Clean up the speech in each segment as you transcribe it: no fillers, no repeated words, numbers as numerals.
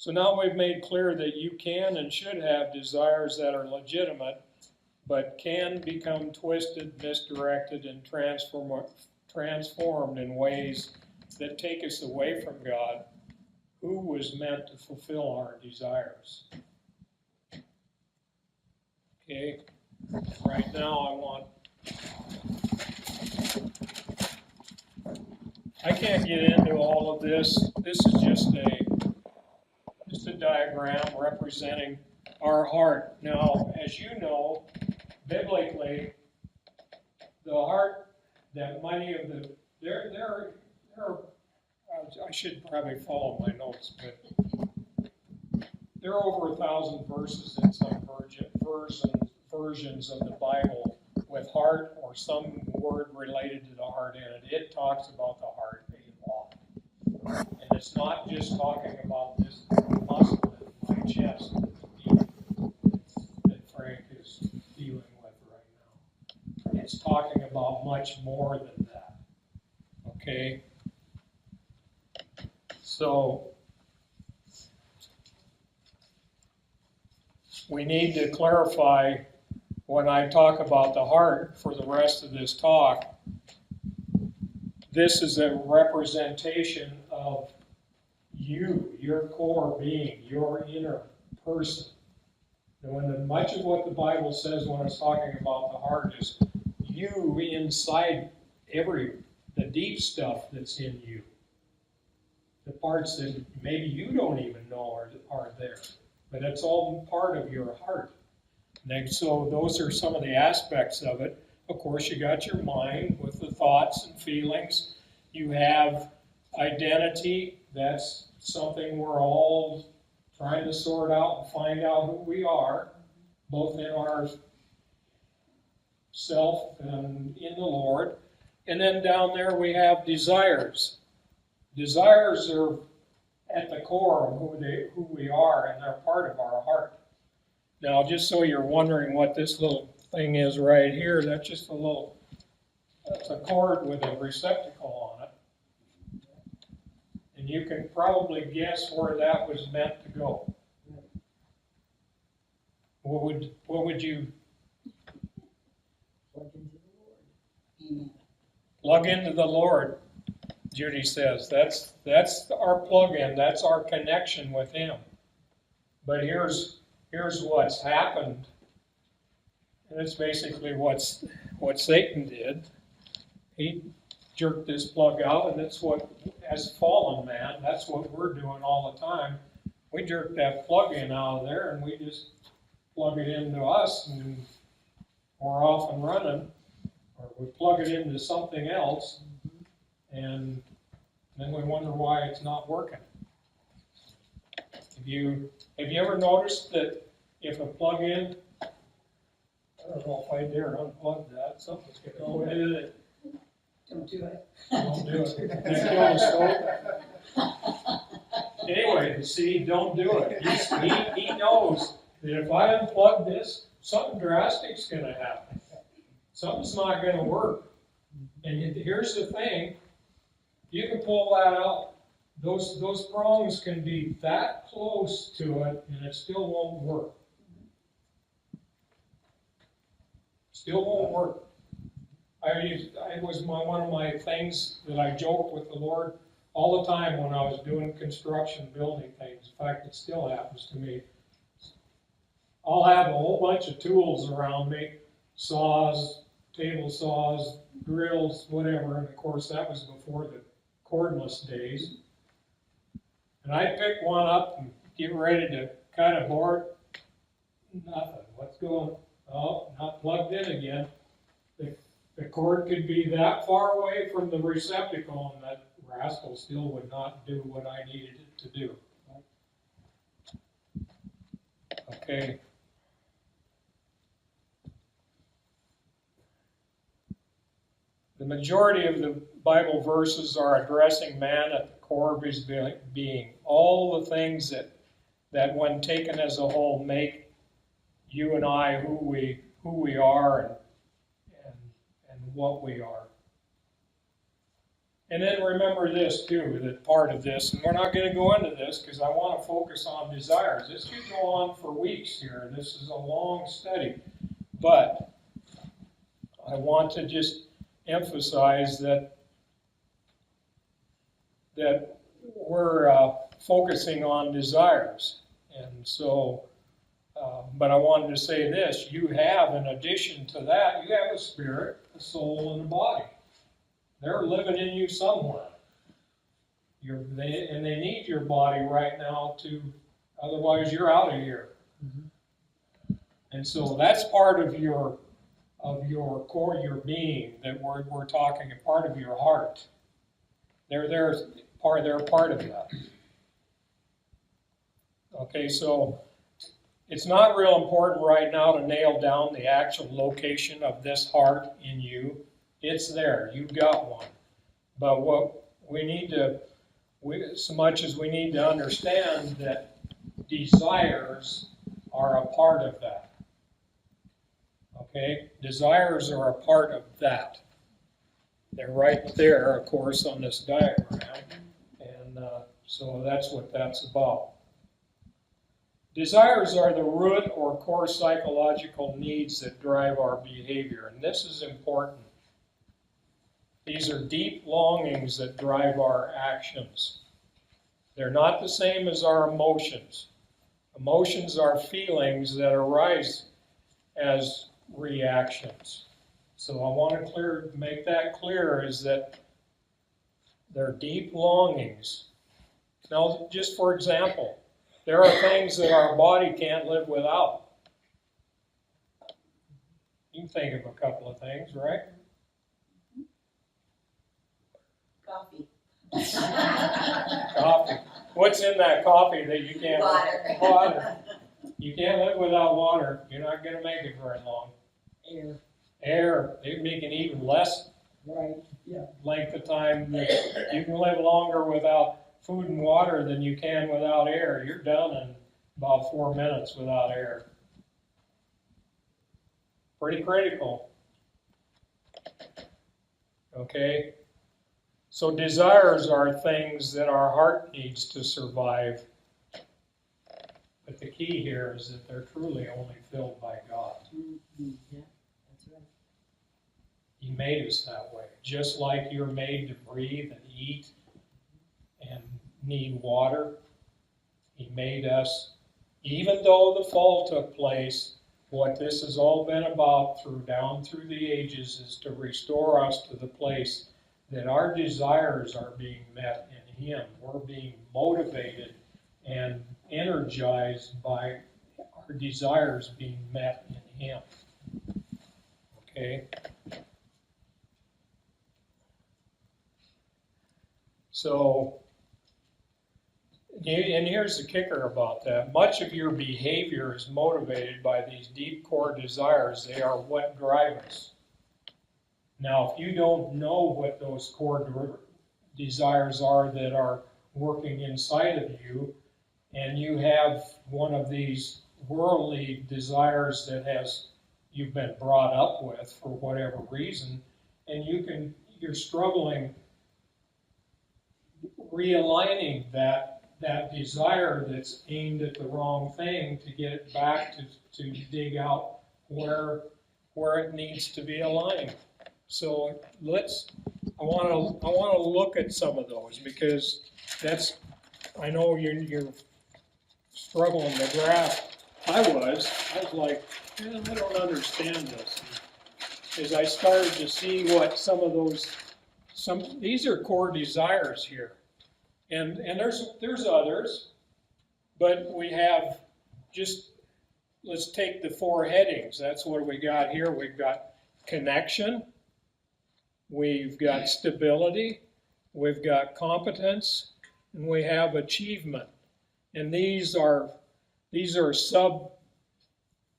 So now we've made clear that you can and should have desires that are legitimate, but can become twisted, misdirected, and transformed in ways that take us away from God, who was meant to fulfill our desires. Okay, right now I can't get into all of this. This is just a diagram representing our heart. Now, as you know, biblically, the heart, that many of the, I should probably follow my notes, but there are over 1,000 verses in some versions of the Bible with heart or some word related to the heart in it. It talks about the heart a lot. And it's not just talking about this muscle in my chest that Frank is dealing with right now. It's talking about much more than that. Okay? So, we need to clarify when I talk about the heart for the rest of this talk. This is a representation of you, your core being, your inner person. And when much of what the Bible says when it's talking about the heart is you inside the deep stuff that's in you. The parts that maybe you don't even know are there. But it's all part of your heart. And so those are some of the aspects of it. Of course, you got your mind with the thoughts and feelings. You have identity. That's something we're all trying to sort out and find out who we are, both in our self and in the Lord. And then down there we have desires. Desires are at the core of who we are, and they're part of our heart. Now, just so you're wondering what this little thing is right here, that's just that's a cord with a receptacle on it. And you can probably guess where that was meant to go. What would you plug into the Lord? Judy says that's our plug-in. That's our connection with Him. But here's what's happened, and it's basically what Satan did. He jerked this plug out, and it's what, as fallen man, that's what we're doing all the time. We jerk that plug-in out of there, and we just plug it into us, and we're off and running, or we plug it into something else, and then we wonder why it's not working. Have you ever noticed that if a plug-in, I don't know if I dare unplug that, something's going to do it. Don't do it. Don't do it. Did it kill the stove? Anyway, see, don't do it. He knows that if I unplug this, something drastic's going to happen. Something's not going to work. And here's the thing. You can pull that out. Those prongs can be that close to it, and it still won't work. Still won't work. It was one of my things that I joked with the Lord all the time when I was doing construction, building things. In fact, it still happens to me. I'll have a whole bunch of tools around me, saws, table saws, drills, whatever. And of course, that was before the cordless days. And I'd pick one up and get ready to cut a board. Nothing. What's going? Oh, not plugged in again. The cord could be that far away from the receptacle, and that rascal still would not do what I needed it to do. Okay. The majority of the Bible verses are addressing man at the core of his being. All the things that when taken as a whole make you and I who we are and what we are. And then remember this too, that part of this, and we're not going to go into this because I want to focus on desires. This could go on for weeks here. This is a long study. But I want to just emphasize that we're focusing on desires. And so, but I wanted to say this, you have, in addition to that, you have a spirit, a soul, and a body. They're living in you somewhere. And they need your body right now otherwise you're out of here. Mm-hmm. And so that's part of your core, your being that we're talking, a part of your heart. They're part of that. Okay, so it's not real important right now to nail down the actual location of this heart in you. It's there. You've got one. But what we need to, so much as we need to understand that desires are a part of that. Okay? Desires are a part of that. They're right there, of course, on this diagram. And so that's what that's about. Desires are the root or core psychological needs that drive our behavior. And this is important. These are deep longings that drive our actions. They're not the same as our emotions. Emotions are feelings that arise as reactions. So I want to make that clear, is that they're deep longings. Now, just for example, there are things that our body can't live without. You can think of a couple of things, right? Coffee. Coffee. What's in that coffee that you can't? Water. Water. You can't live without water. You're not going to make it very long. Air. Air. They make it even less length of time. You can live longer without food and water than you can without air. You're done in about 4 minutes without air. Pretty critical. Okay? So desires are things that our heart needs to survive. But the key here is that they're truly only filled by God. Mm-hmm. Yeah, that's right. He made us that way. Just like you're made to breathe and eat and need water, He made us. Even though the fall took place, what this has all been about down through the ages is to restore us to the place that our desires are being met in Him. We're being motivated and energized by our desires being met in Him. Okay? So, and here's the kicker about that. Much of your behavior is motivated by these deep core desires. They are what drive us. Now, if you don't know what those core desires are that are working inside of you, and you have one of these worldly desires that you've been brought up with for whatever reason, and you're struggling realigning that desire that's aimed at the wrong thing to get it back to dig out where it needs to be aligned. So I want to look at some of those, because I know you're struggling to grasp. I was like, man, I don't understand this. As I started to see what these are core desires here. And there's others, but we have let's take the 4 headings. That's what we got here. We've got connection, we've got stability, we've got competence, and we have achievement. And these are sub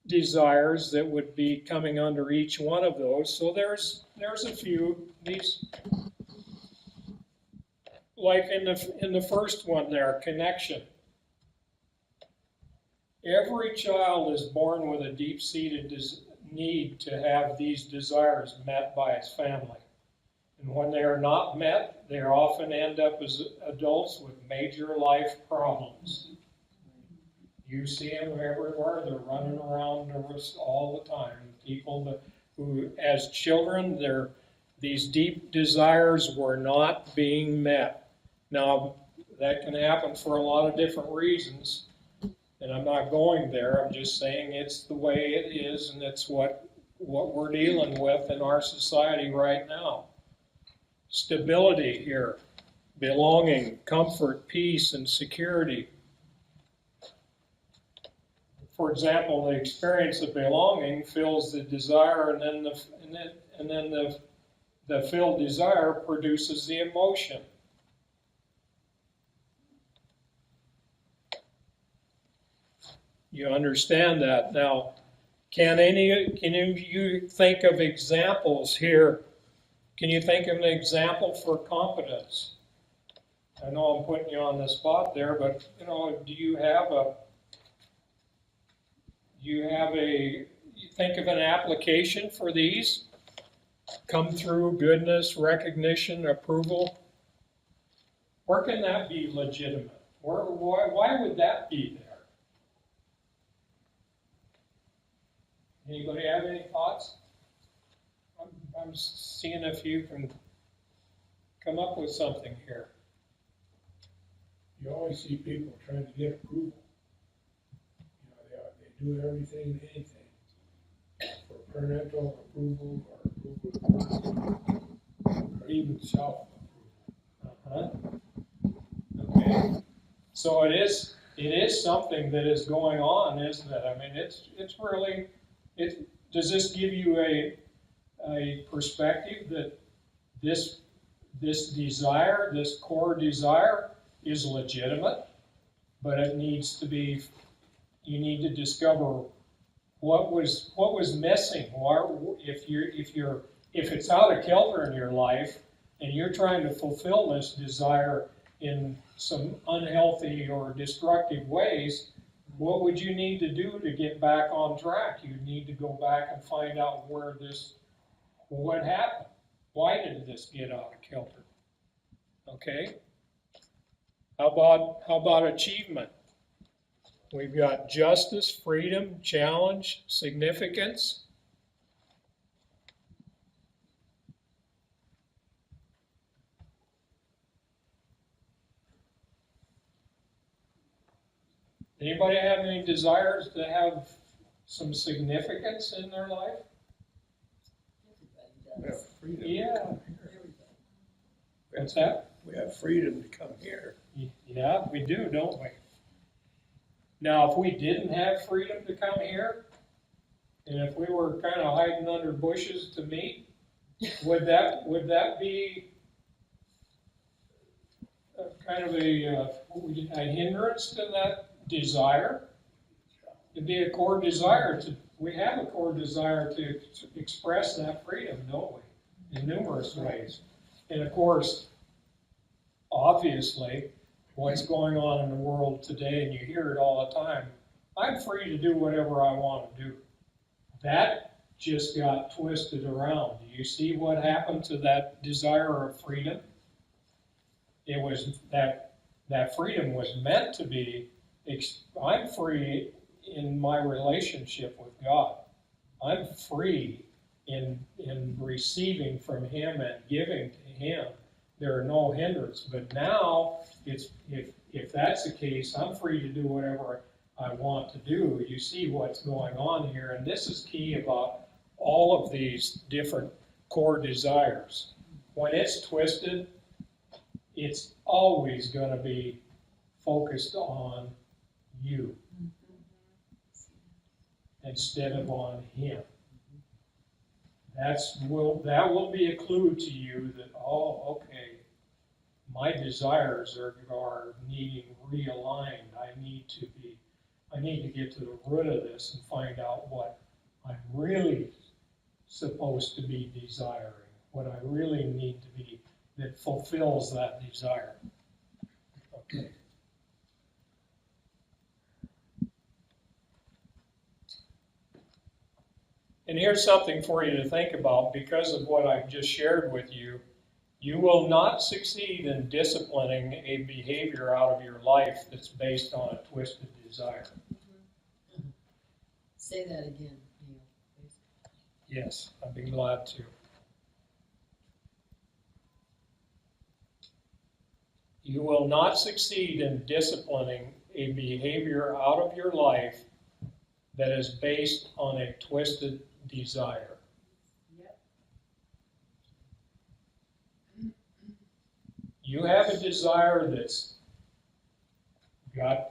desires that would be coming under each one of those. So there's a few. These, like in the first one there, connection. Every child is born with a deep-seated need to have these desires met by its family. And when they are not met, they often end up as adults with major life problems. You see them everywhere. They're running around us all the time. People who, as children, these deep desires were not being met. Now, that can happen for a lot of different reasons, and I'm not going there. I'm just saying it's the way it is, and it's what we're dealing with in our society right now. Stability here, belonging, comfort, peace, and security. For example, the experience of belonging fills the desire, and then the filled desire produces the emotion. You understand that now? Can you think of examples here? Can you think of an example for competence? I know I'm putting you on the spot there, but do you think of an application for these? Come through, goodness, recognition, approval. Where can that be legitimate? Why would that be there? Anybody have any thoughts? I'm seeing if you can come up with something here. You always see people trying to get approval. They do everything and anything for parental approval or approval or even self-approval. Okay. So it is something that is going on, isn't it? I mean, it's really. Does this give you a perspective that this desire, this core desire, is legitimate, but it needs to be. You need to discover what was missing. If it's out of kilter in your life, and you're trying to fulfill this desire in some unhealthy or destructive ways, what would you need to do to get back on track? You need to go back and find out what happened. Why did this get out of kilter? Okay. How about achievement? We've got justice, freedom, challenge, significance. Anybody have any desires to have some significance in their life? Everybody does. Freedom. Yeah. Everybody. What's that? We have freedom to come here. Yeah, we do, don't we? Now, if we didn't have freedom to come here, and if we were kind of hiding under bushes to meet, would that be kind of a hindrance to that desire? It'd be a core desire we have a core desire to express that freedom, don't we? In numerous ways. And of course, obviously, what's going on in the world today, and you hear it all the time, I'm free to do whatever I want to do. That just got twisted around. Do you see what happened to that desire of freedom? It was that freedom was meant to be, I'm free in my relationship with God. I'm free in receiving from Him and giving to Him. There are no hindrances. But now, if that's the case, I'm free to do whatever I want to do. You see what's going on here, and this is key about all of these different core desires. When it's twisted, it's always going to be focused on you instead of on Him. That will be a clue to you that, oh, okay, my desires are needing realigned. I need to get to the root of this and find out what I'm really supposed to be desiring, what I really need to be that fulfills that desire. Okay. And here's something for you to think about because of what I've just shared with you. You will not succeed in disciplining a behavior out of your life that's based on a twisted desire. Say that again, Neil, please. Yes, I'd be glad to. You will not succeed in disciplining a behavior out of your life that is based on a twisted desire. Yep. You have a desire that's got,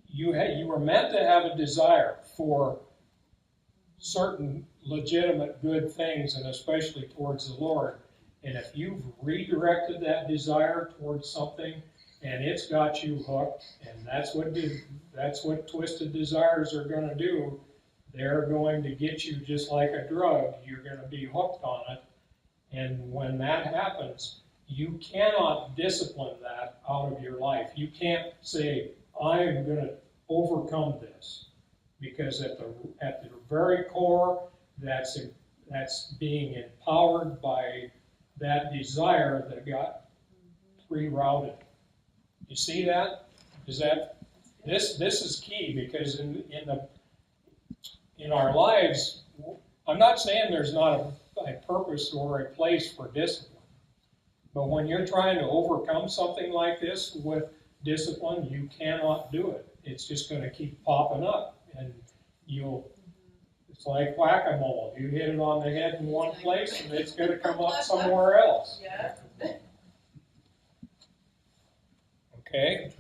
you were meant to have a desire for certain legitimate good things, and especially towards the Lord. And if you've redirected that desire towards something and it's got you hooked, and that's what twisted desires are going to do. They're going to get you just like a drug. You're going to be hooked on it. And when that happens, you cannot discipline that out of your life. You can't say, I am going to overcome this. Because at the very core, that's being empowered by that desire that got rerouted. You see that? This is key, because in our lives, I'm not saying there's not a purpose or a place for discipline, but when you're trying to overcome something like this with discipline, you cannot do it. It's just going to keep popping up, and it's like whack-a-mole. You hit it on the head in one place, and it's going to come up somewhere else. Yeah. Okay?